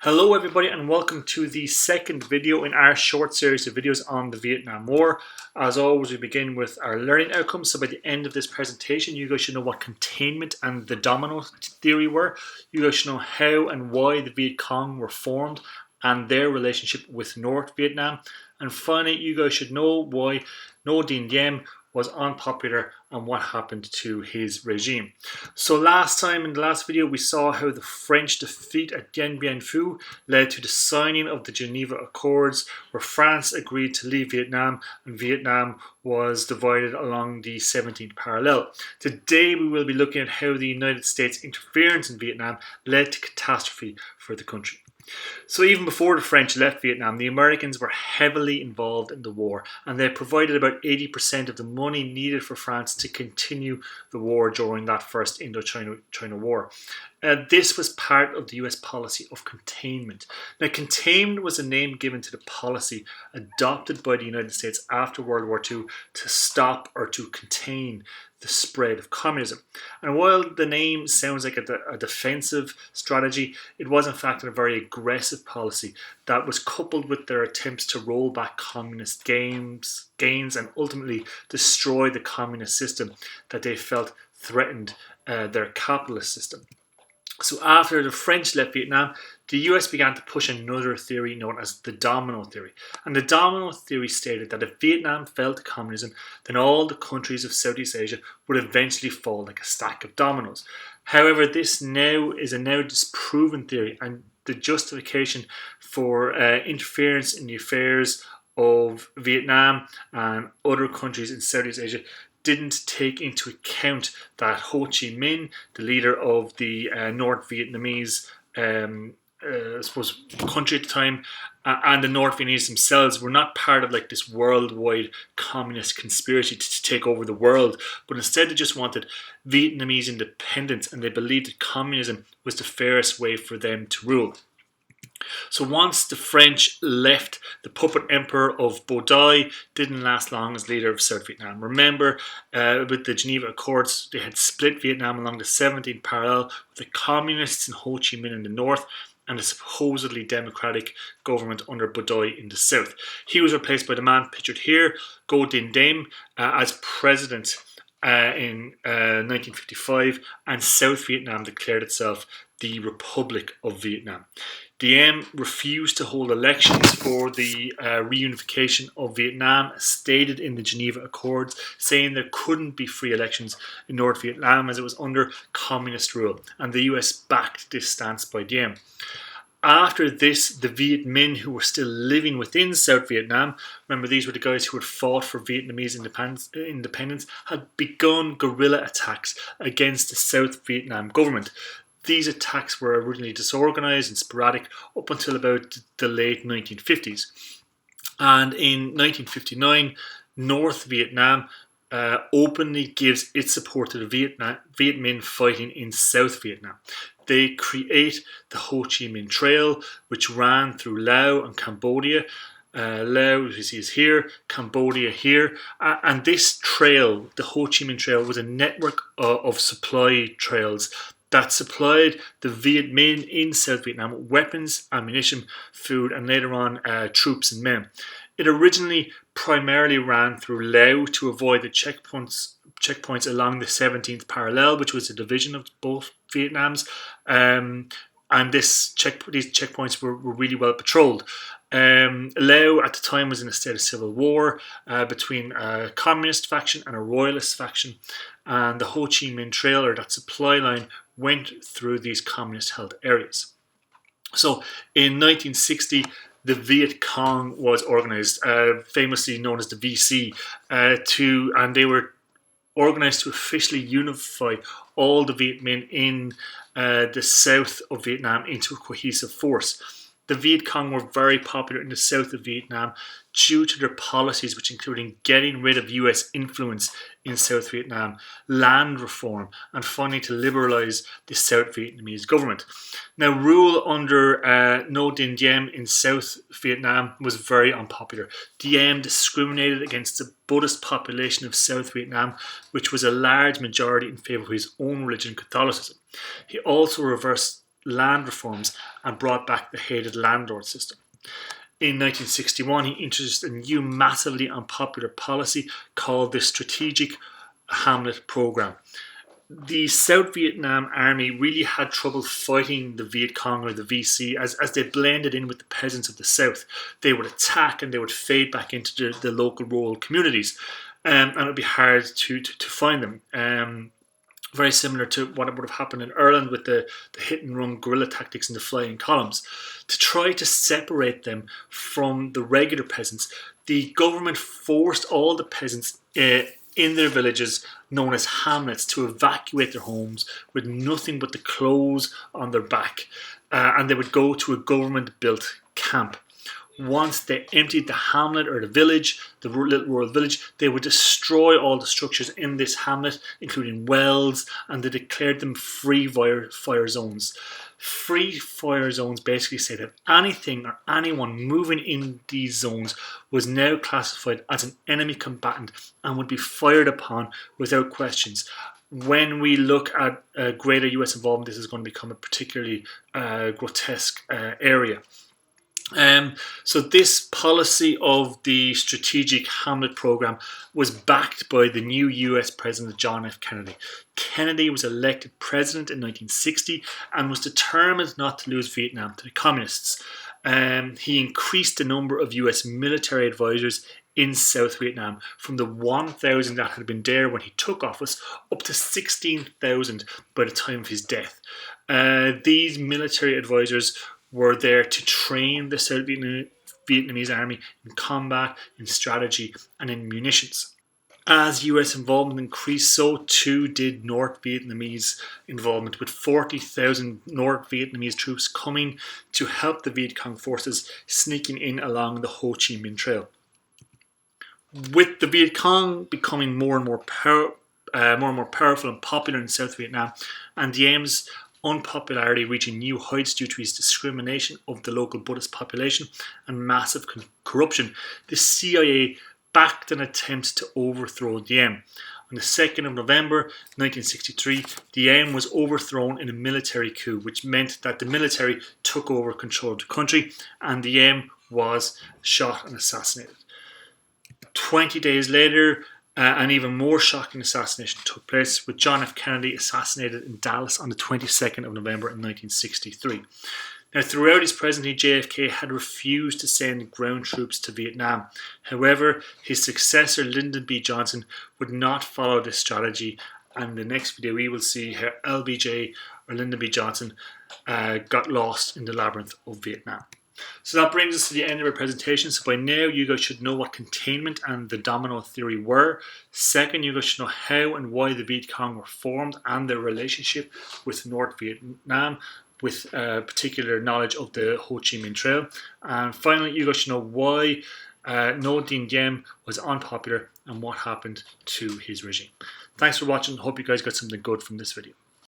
Hello everybody and welcome to the second video in our short series of videos on the Vietnam War. As always, we begin with our learning outcomes. So by the end of this presentation, you guys should know what containment and the domino theory were. You guys should know how and why the Viet Cong were formed and their relationship with North Vietnam. And finally, you guys should know why Dien was unpopular and what happened to his regime. So last time in the last video we saw how the French defeat at Dien Bien Phu led to the signing of the Geneva Accords, where France agreed to leave Vietnam and Vietnam was divided along the 17th parallel. Today we will be looking at how the United States interference in Vietnam led to catastrophe for the country. So even before the French left Vietnam, the Americans were heavily involved in the war, and they provided about 80% of the money needed for France to continue the war during that first Indochina War. This was part of the US policy of containment. Now, containment was a name given to the policy adopted by the United States after World War II to stop or to contain the spread of communism. And while the name sounds like a defensive strategy, it was in fact a very aggressive policy that was coupled with their attempts to roll back communist gains and ultimately destroy the communist system that they felt threatened their capitalist system. So after the French left Vietnam, the US began to push another theory known as the Domino Theory. And the Domino Theory stated that if Vietnam fell to communism, then all the countries of Southeast Asia would eventually fall like a stack of dominoes. However, this now is a disproven theory, and the justification for interference in the affairs of Vietnam and other countries in Southeast Asia didn't take into account that Ho Chi Minh, the leader of the North Vietnamese country at the time, and the North Vietnamese themselves were not part of like this worldwide communist conspiracy to take over the world, but instead they just wanted Vietnamese independence, and they believed that communism was the fairest way for them to rule. So once the French left, the puppet emperor of Bo Dai didn't last long as leader of South Vietnam. Remember, with the Geneva Accords, they had split Vietnam along the 17th parallel, with the communists in Ho Chi Minh in the north and a supposedly democratic government under Bo Dai in the south. He was replaced by the man pictured here, Ngo Dinh Diem, as president in 1955, and South Vietnam declared itself the Republic of Vietnam. Diem refused to hold elections for the reunification of Vietnam, as stated in the Geneva Accords, saying there couldn't be free elections in North Vietnam as it was under communist rule, and the US backed this stance by Diem. After this, the Viet Minh, who were still living within South Vietnam, remember these were the guys who had fought for Vietnamese independence, had begun guerrilla attacks against the South Vietnam government. These attacks were originally disorganized and sporadic up until about the late 1950s. And in 1959, North Vietnam openly gives its support to the Viet Minh fighting in South Vietnam. They create the Ho Chi Minh Trail, which ran through Laos and Cambodia. Laos, as you see, is here, Cambodia here, and this trail, the Ho Chi Minh Trail, was a network of supply trails that supplied the Viet Minh in South Vietnam weapons, ammunition, food, and later on troops and men. It originally primarily ran through Laos to avoid the checkpoints along the 17th parallel, which was a division of both Vietnams, and these checkpoints were really well patrolled. Laos at the time was in a state of civil war between a communist faction and a royalist faction, and the Ho Chi Minh Trail, or that supply line, went through these communist-held areas. So in 1960, the Viet Cong was organized, famously known as the VC, and they were organized to officially unify all the Viet Minh in the south of Vietnam into a cohesive force. The Viet Cong were very popular in the south of Vietnam due to their policies, which including getting rid of US influence in South Vietnam, land reform, and finally to liberalise the South Vietnamese government. Now, rule under Ngo Dinh Diem in South Vietnam was very unpopular. Diem discriminated against the Buddhist population of South Vietnam, which was a large majority in favour of his own religion, Catholicism. He also reversed land reforms and brought back the hated landlord system. In 1961, he introduced a new massively unpopular policy called the Strategic Hamlet Program. The South Vietnam Army really had trouble fighting the Viet Cong or the VC as they blended in with the peasants of the South. They would attack and they would fade back into the local rural communities, and it would be hard to find them. Very similar to what would have happened in Ireland with the hit and run guerrilla tactics and the flying columns. To try to separate them from the regular peasants, the government forced all the peasants in their villages, known as hamlets, to evacuate their homes with nothing but the clothes on their back, and they would go to a government-built camp. Once they emptied the hamlet or the village, the little rural village, they would destroy all the structures in this hamlet, including wells, and they declared them free fire zones. Free fire zones basically say that anything or anyone moving in these zones was now classified as an enemy combatant and would be fired upon without questions. When we look at greater US involvement, this is going to become a particularly grotesque area. So this policy of the Strategic Hamlet Program was backed by the new US President John F. Kennedy. Kennedy was elected president in 1960 and was determined not to lose Vietnam to the communists. He increased the number of US military advisors in South Vietnam from the 1,000 that had been there when he took office up to 16,000 by the time of his death. These military advisors were there to train the South Vietnamese army in combat, in strategy, and in munitions. As US involvement increased, so too did North Vietnamese involvement, with 40,000 North Vietnamese troops coming to help the Vietcong forces sneaking in along the Ho Chi Minh Trail. With the Vietcong becoming more and more powerful and popular in South Vietnam, and Diem's unpopularity reaching new heights due to his discrimination of the local Buddhist population and massive corruption, the CIA backed an attempt to overthrow Dien. On the 2nd of November 1963, Dien was overthrown in a military coup, which meant that the military took over control of the country and Dien was shot and assassinated. 20 days later, an even more shocking assassination took place, with John F. Kennedy assassinated in Dallas on the 22nd of November in 1963. Now, throughout his presidency, JFK had refused to send ground troops to Vietnam. However, his successor, Lyndon B. Johnson, would not follow this strategy, and in the next video we will see how LBJ, or Lyndon B. Johnson, got lost in the labyrinth of Vietnam. So that brings us to the end of our presentation. So by now you guys should know what containment and the domino theory were. Second, you guys should know how and why the Viet Cong were formed and their relationship with North Vietnam, with particular knowledge of the Ho Chi Minh Trail. And finally, you guys should know why Ngo Dinh was unpopular and what happened to his regime. Thanks for watching. Hope you guys got something good from this video.